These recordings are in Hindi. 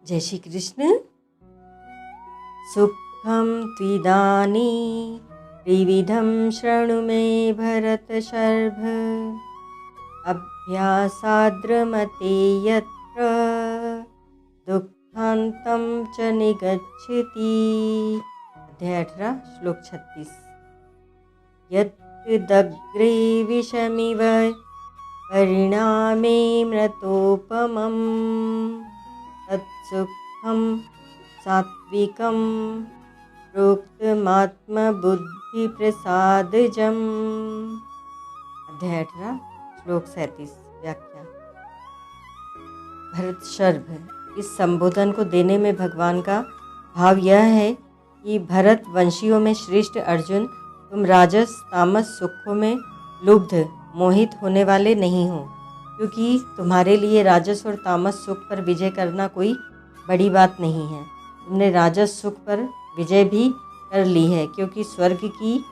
जय श्री कृष्ण। सुखम त्विदानीं त्रिविधं शृणु मे भरतशर्भ। अभ्यासाद्रमते यत्र दुःखान्तं च निगच्छति। अध्याय 18 श्लोक 36। यत्तदग्रे विषमिव परिणामे मृतोपमम् तत्सुखं सात्विकं प्रोक्तमात्मबुद्धिप्रसादजम्। अध्याय 18 श्लोक 37। व्याख्या। भरतशर्भ, इस संबोधन को देने में भगवान का भाव यह है कि भरत वंशियों में श्रेष्ठ अर्जुन, तुम राजस तामस सुखों में लुब्ध मोहित होने वाले नहीं हो, क्योंकि तुम्हारे लिए राजस और तामस सुख पर विजय करना कोई बड़ी बात नहीं है। तुमने राजस सुख पर विजय भी कर ली है, क्योंकि स्वर्ग की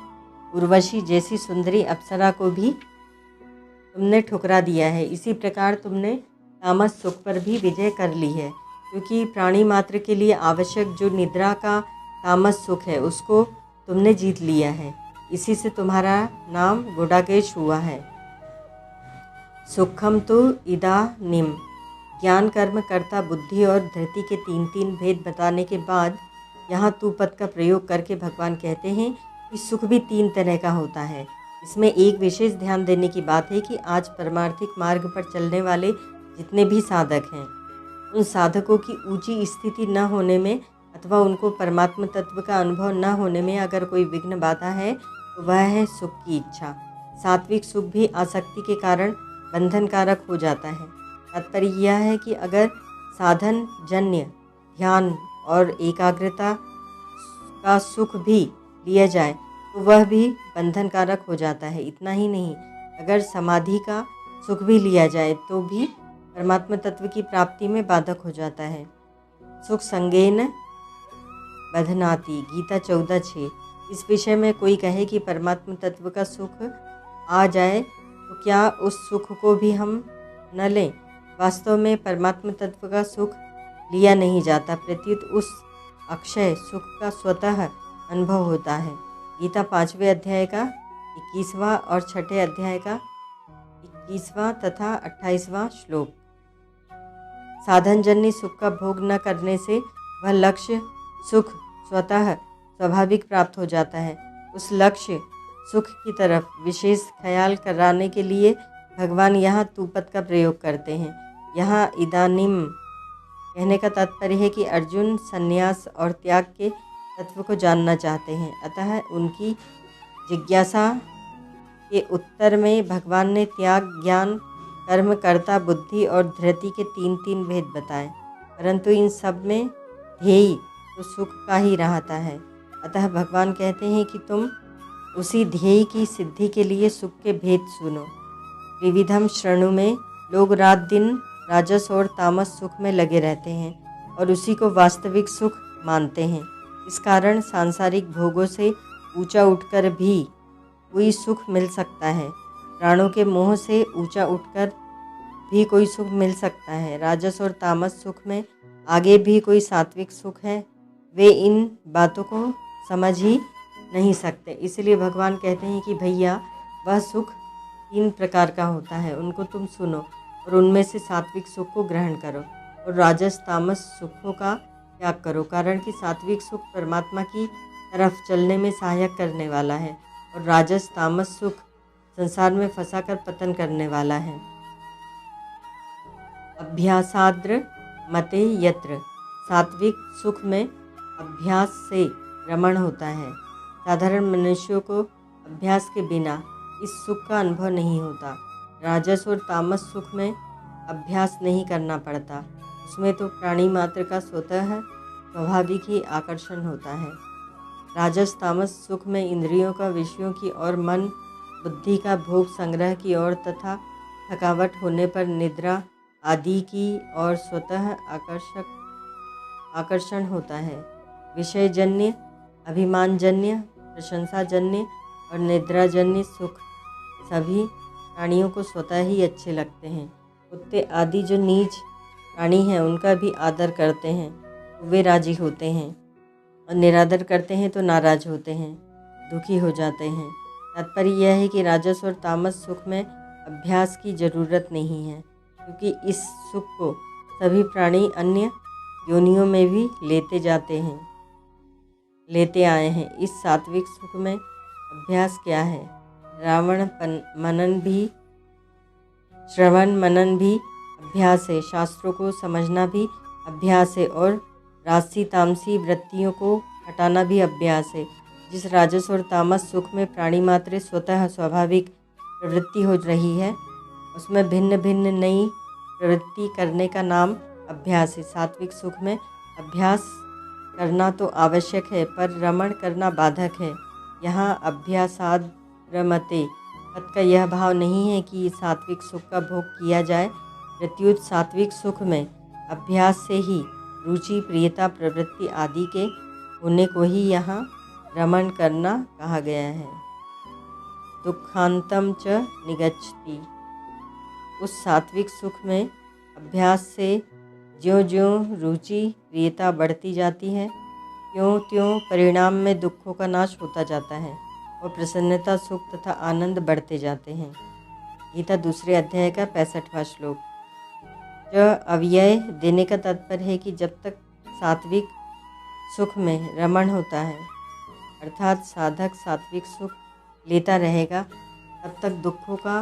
उर्वशी जैसी सुंदरी अप्सरा को भी तुमने ठुकरा दिया है। इसी प्रकार तुमने तामस सुख पर भी विजय कर ली है, क्योंकि प्राणी मात्र के लिए आवश्यक जो निद्रा का तामस सुख है उसको तुमने जीत लिया है। इसी से तुम्हारा नाम गुडाकेश हुआ है। सुखम तो इदानीं, ज्ञान कर्म कर्ता बुद्धि और धृति के तीन तीन भेद बताने के बाद यहाँ तू पद का प्रयोग करके भगवान कहते हैं कि सुख भी तीन तरह का होता है। इसमें एक विशेष ध्यान देने की बात है कि आज परमार्थिक मार्ग पर चलने वाले जितने भी साधक हैं, उन साधकों की ऊंची स्थिति न होने में अथवा उनको परमात्म तत्व का अनुभव न होने में अगर कोई विघ्न बाधा है तो वह है सुख की इच्छा। सात्विक सुख भी आसक्ति के कारण बंधनकारक हो जाता है। तात्पर्य यह है कि अगर साधन जन्य ध्यान और एकाग्रता का सुख भी लिया जाए तो वह भी बंधनकारक हो जाता है। इतना ही नहीं, अगर समाधि का सुख भी लिया जाए तो भी परमात्म तत्व की प्राप्ति में बाधक हो जाता है। सुख संगेन बधनाति, गीता 14:6। इस विषय में कोई कहे कि परमात्म तत्व का सुख आ जाए तो क्या उस सुख को भी हम न लें? वास्तव में परमात्म तत्व का सुख लिया नहीं जाता, प्रत्युत उस अक्षय सुख का स्वतः अनुभव होता है। गीता 5वें अध्याय का 21वां और 6ठे अध्याय का 21वां तथा 28वां श्लोक। साधनजन्य सुख का भोग न करने से वह लक्ष्य सुख स्वतः स्वाभाविक प्राप्त हो जाता है। उस लक्ष्य सुख की तरफ विशेष ख्याल कराने के लिए भगवान यहाँ तूपद का प्रयोग करते हैं। यहाँ इदानीम कहने का तात्पर्य है कि अर्जुन संन्यास और त्याग के तत्व को जानना चाहते हैं, अतः उनकी जिज्ञासा के उत्तर में भगवान ने त्याग, ज्ञान, कर्म, कर्ता, बुद्धि और धृति के तीन तीन भेद बताए, परंतु इन सब में ध्येय तो सुख का ही रहता है। अतः भगवान कहते हैं कि तुम उसी ध्येय की सिद्धि के लिए सुख के भेद सुनो। त्रिविधम शृणु में लोग रात दिन राजस और तामस सुख में लगे रहते हैं और उसी को वास्तविक सुख मानते हैं। इस कारण सांसारिक भोगों से ऊंचा उठकर भी कोई सुख मिल सकता है, प्राणों के मोह से ऊंचा उठकर भी कोई सुख मिल सकता है। राजस और तामस सुख में आगे भी कोई सात्विक सुख है, वे इन बातों को समझ ही नहीं सकते। इसलिए भगवान कहते हैं कि भैया, वह सुख तीन प्रकार का होता है, उनको तुम सुनो और उनमें से सात्विक सुख को ग्रहण करो और राजस तामस सुखों का त्याग करो, कारण कि सात्विक सुख परमात्मा की तरफ चलने में सहायक करने वाला है और राजस तामस सुख संसार में फंसाकर पतन करने वाला है। अभ्यासाद्र मते यत्र, सात्विक सुख में अभ्यास से रमण होता है। साधारण मनुष्यों को अभ्यास के बिना इस सुख का अनुभव नहीं होता। राजस और तामस सुख में अभ्यास नहीं करना पड़ता, उसमें तो प्राणी मात्र का स्वतः स्वाभाविक ही आकर्षण होता है। राजस तामस सुख में इंद्रियों का विषयों की ओर, मन बुद्धि का भोग संग्रह की ओर तथा थकावट होने पर निद्रा आदि की ओर स्वतः आकर्षण होता है। विषयजन्य, अभिमानजन्य, प्रशंसाजन्य और निद्राजन्य सुख सभी प्राणियों को स्वतः ही अच्छे लगते हैं। कुत्ते आदि जो नीच प्राणी हैं उनका भी आदर करते हैं तो वे राजी होते हैं, और निरादर करते हैं तो नाराज होते हैं, दुखी हो जाते हैं। तात्पर्य यह है कि राजस और तामस सुख में अभ्यास की जरूरत नहीं है, क्योंकि इस सुख को सभी प्राणी अन्य योनियों में भी लेते आए हैं। इस सात्विक सुख में अभ्यास क्या है? श्रवण मनन भी अभ्यास है, शास्त्रों को समझना भी अभ्यास है, और राजसी तामसी वृत्तियों को हटाना भी अभ्यास है। जिस राजस और तामस सुख में प्राणी मात्र स्वतः स्वाभाविक प्रवृत्ति हो रही है, उसमें भिन्न भिन्न नई प्रवृत्ति करने का नाम अभ्यास है। सात्विक सुख में अभ्यास करना तो आवश्यक है, पर रमण करना बाधक है। यहाँ अभ्यासाद रमते पद का यह भाव नहीं है कि सात्विक सुख का भोग किया जाए, प्रत्युत सात्विक सुख में अभ्यास से ही रुचि, प्रियता, प्रवृत्ति आदि के होने को ही यहाँ रमण करना कहा गया है। दुखांतम च निगच्छति। उस सात्विक सुख में अभ्यास से ज्यों ज्यों रुचि, प्रियता बढ़ती जाती है, त्यों त्यों परिणाम में दुखों का नाश होता जाता है और प्रसन्नता, सुख तथा आनंद बढ़ते जाते हैं। गीता दूसरे अध्याय का 65वां श्लोक। जो अव्यय देने का तात्पर्य है कि जब तक सात्विक सुख में रमण होता है, अर्थात साधक सात्विक सुख लेता रहेगा, तब तक दुखों का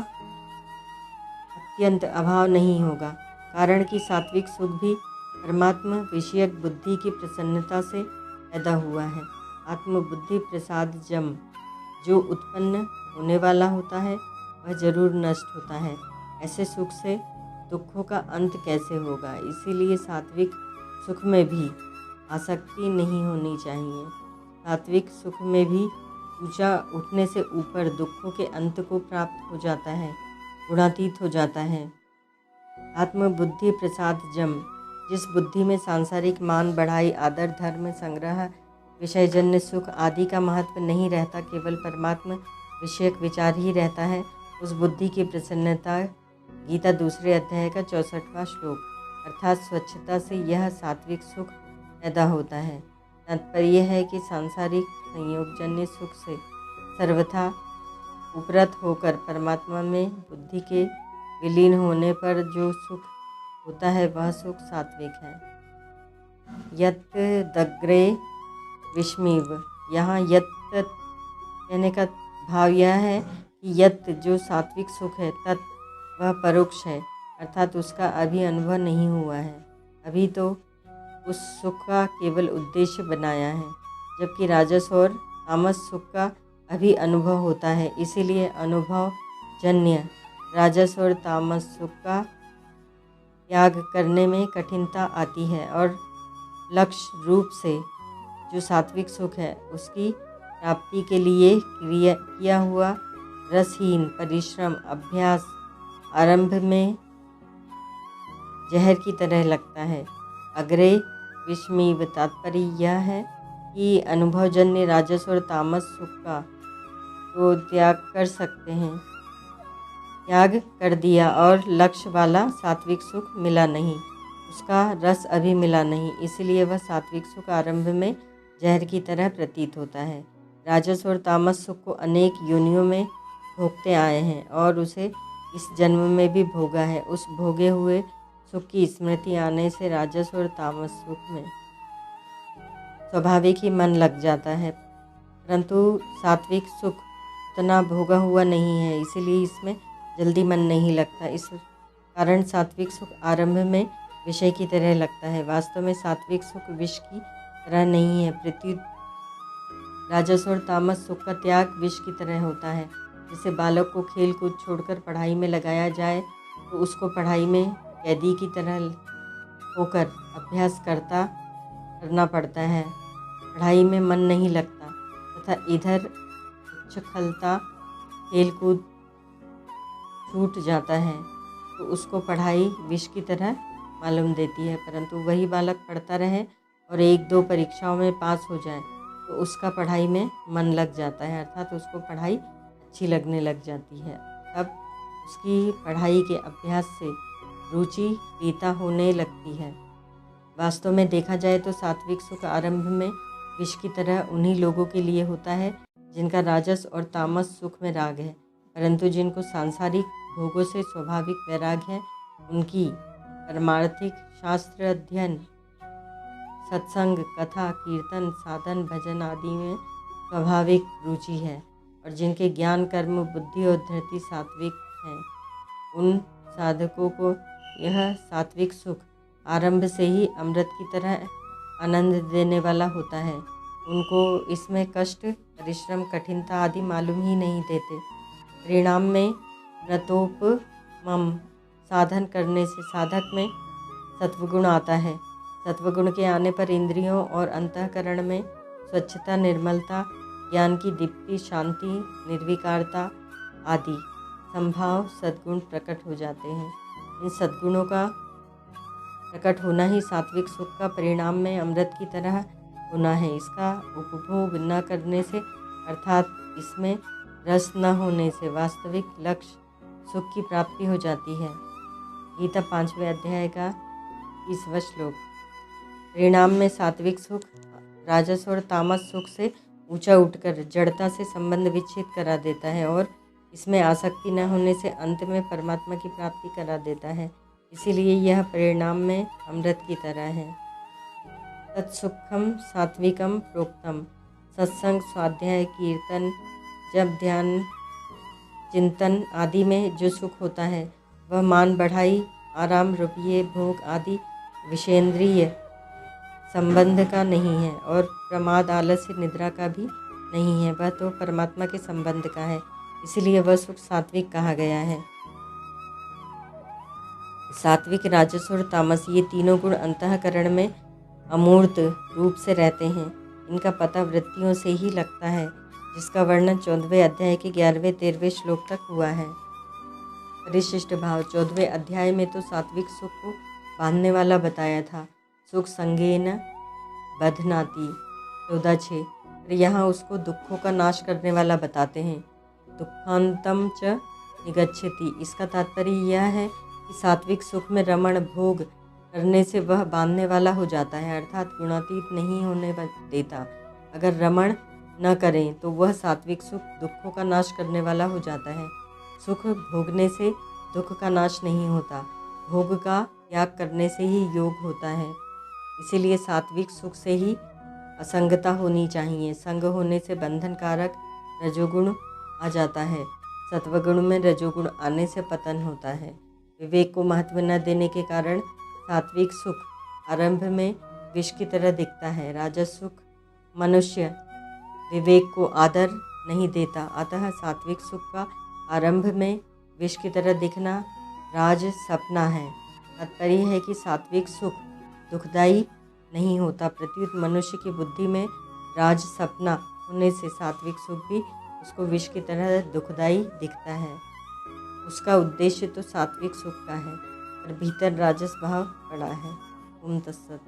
अत्यंत अभाव नहीं होगा। कारण कि सात्विक सुख भी परमात्मा विषयक बुद्धि की प्रसन्नता से पैदा हुआ है। आत्मबुद्धि प्रसाद जम जो उत्पन्न होने वाला होता है वह जरूर नष्ट होता है। ऐसे सुख से दुखों का अंत कैसे होगा? इसीलिए सात्विक सुख में भी आसक्ति नहीं होनी चाहिए। सात्विक सुख में भी ऊंचा उठने से ऊपर दुखों के अंत को प्राप्त हो जाता है, गुणातीत हो जाता है। आत्मबुद्धि प्रसाद जम, जिस बुद्धि में सांसारिक मान बढ़ाई, आदर, धर्म, संग्रह, विषयजन्य सुख आदि का महत्व नहीं रहता, केवल परमात्मा विषयक विचार ही रहता है, उस बुद्धि की प्रसन्नता गीता दूसरे अध्याय का 64वां श्लोक। अर्थात स्वच्छता से यह सात्विक सुख पैदा होता है। तात्पर्य है कि सांसारिक संयोगजन्य सुख से सर्वथा उपरत होकर परमात्मा में बुद्धि के विलीन होने पर जो सुख होता है वह सुख सात्विक है। यत दग्रे विस्मिव, यहाँ यत कहने का भाव यह है कि यत जो सात्विक सुख है तत् वह परोक्ष है, अर्थात उसका अभी अनुभव नहीं हुआ है। अभी तो उस सुख का केवल उद्देश्य बनाया है, जबकि राजस और तामस सुख का अभी अनुभव होता है। इसीलिए अनुभव जन्य राजस और तामस सुख का त्याग करने में कठिनता आती है, और लक्ष्य रूप से जो सात्विक सुख है उसकी प्राप्ति के लिए किया हुआ रसहीन परिश्रम, अभ्यास आरंभ में जहर की तरह लगता है। अग्रे विस्मिव, तात्पर्य यह है कि अनुभवजन्य राजस और तामस सुख का तो त्याग कर दिया, और लक्ष्य वाला सात्विक सुख मिला नहीं, उसका रस अभी मिला नहीं, इसलिए वह सात्विक सुख आरंभ में जहर की तरह प्रतीत होता है। राजस और तामस सुख को अनेक योनियों में भोगते आए हैं और उसे इस जन्म में भी भोगा है। उस भोगे हुए सुख की स्मृति आने से राजस और तामस सुख में स्वाभाविक ही मन लग जाता है, परंतु सात्विक सुख उतना भोगा हुआ नहीं है, इसीलिए इसमें जल्दी मन नहीं लगता। इस कारण सात्विक सुख आरंभ में विषय की तरह लगता है। वास्तव में सात्विक सुख विष की तरह नहीं है, प्रत्युत राजस और तामस सुख का त्याग विष की तरह होता है। जैसे बालक को खेल कूद छोड़कर पढ़ाई में लगाया जाए तो उसको पढ़ाई में कैदी की तरह होकर अभ्यास करना पड़ता है, पढ़ाई में मन नहीं लगता, तथा इधर उच्छृंखलता खेल कूद छूट जाता है तो उसको पढ़ाई विष की तरह मालूम देती है। परंतु वही बालक पढ़ता रहे और 1-2 परीक्षाओं में पास हो जाए तो उसका पढ़ाई में मन लग जाता है, अर्थात उसको पढ़ाई अच्छी लगने लग जाती है। अब उसकी पढ़ाई के अभ्यास से रुचि पीता होने लगती है। वास्तव में देखा जाए तो सात्विक सुख आरंभ में विष की तरह उन्हीं लोगों के लिए होता है जिनका राजस और तामस सुख में राग है, परंतु जिनको सांसारिक भोगों से स्वाभाविक वैराग है, उनकी परमार्थिक शास्त्र अध्ययन, सत्संग, कथा, कीर्तन, साधन, भजन आदि में स्वाभाविक रुचि है, और जिनके ज्ञान, कर्म, बुद्धि और धृति सात्विक हैं, उन साधकों को यह सात्विक सुख आरंभ से ही अमृत की तरह आनंद देने वाला होता है। उनको इसमें कष्ट, परिश्रम, कठिनता आदि मालूम ही नहीं देते। परिणाम में नतोपमम साधन करने से साधक में सत्वगुण आता है। सत्वगुण के आने पर इंद्रियों और अंतःकरण में स्वच्छता, निर्मलता, ज्ञान की दीप्ति, शांति, निर्विकारता आदि संभाव सद्गुण प्रकट हो जाते हैं। इन सद्गुणों का प्रकट होना ही सात्विक सुख का परिणाम में अमृत की तरह होना है। इसका उपभोग न करने से, अर्थात इसमें रस न होने से वास्तविक लक्ष्य सुख की प्राप्ति हो जाती है। गीता 5वें अध्याय का 30वां श्लोक। परिणाम में सात्विक सुख राजस और तामस सुख से ऊंचा उठकर जड़ता से संबंध विच्छेद करा देता है और इसमें आसक्ति न होने से अंत में परमात्मा की प्राप्ति करा देता है। इसीलिए यह परिणाम में अमृत की तरह है। तत्सुखम सात्विकम प्रोक्तम। सत्संग, स्वाध्याय, कीर्तन, जप, ध्यान, चिंतन आदि में जो सुख होता है वह मान बढ़ाई, आराम, रुपये, भोग आदि विषेंद्रिय संबंध का नहीं है और प्रमाद, आलस्य, निद्रा का भी नहीं है। वह तो परमात्मा के संबंध का है, इसलिए वह सुख सात्विक कहा गया है। सात्विक, राजस और तामस ये तीनों गुण अंतःकरण में अमूर्त रूप से रहते हैं। इनका पता वृत्तियों से ही लगता है, जिसका वर्णन 14वें अध्याय के 11वें 13वें श्लोक तक हुआ है। परिशिष्ट भाव 14वें अध्याय में तो सात्विक सुख को बांधने वाला बताया था। सुख संगेन बधनाति 14:6। और यहाँ उसको दुखों का नाश करने वाला बताते हैं। दुखांतम च निगच्छति। इसका तात्पर्य यह है कि सात्विक सुख में रमण, भोग करने से वह बांधने वाला हो जाता है, अर्थात गुणातीत नहीं होने देता। अगर रमण न करें तो वह सात्विक सुख दुखों का नाश करने वाला हो जाता है। सुख भोगने से दुख का नाश नहीं होता, भोग का त्याग करने से ही योग होता है। इसीलिए सात्विक सुख से ही असंगता होनी चाहिए। संग होने से बंधन कारक रजोगुण आ जाता है। सत्वगुण में रजोगुण आने से पतन होता है। विवेक को महत्व न देने के कारण सात्विक सुख आरंभ में विष की तरह दिखता है। राजस सुख मनुष्य विवेक को आदर नहीं देता, अतः सात्विक सुख का आरंभ में विष की तरह दिखना राज सपना है। तात्पर्य है कि सात्विक सुख दुखदायी नहीं होता, प्रत्युत मनुष्य की बुद्धि में राज सपना होने से सात्विक सुख भी उसको विष की तरह दुखदायी दिखता है। उसका उद्देश्य तो सात्विक सुख का है, और भीतर राजस भाव पड़ा है। ओम तत्सत।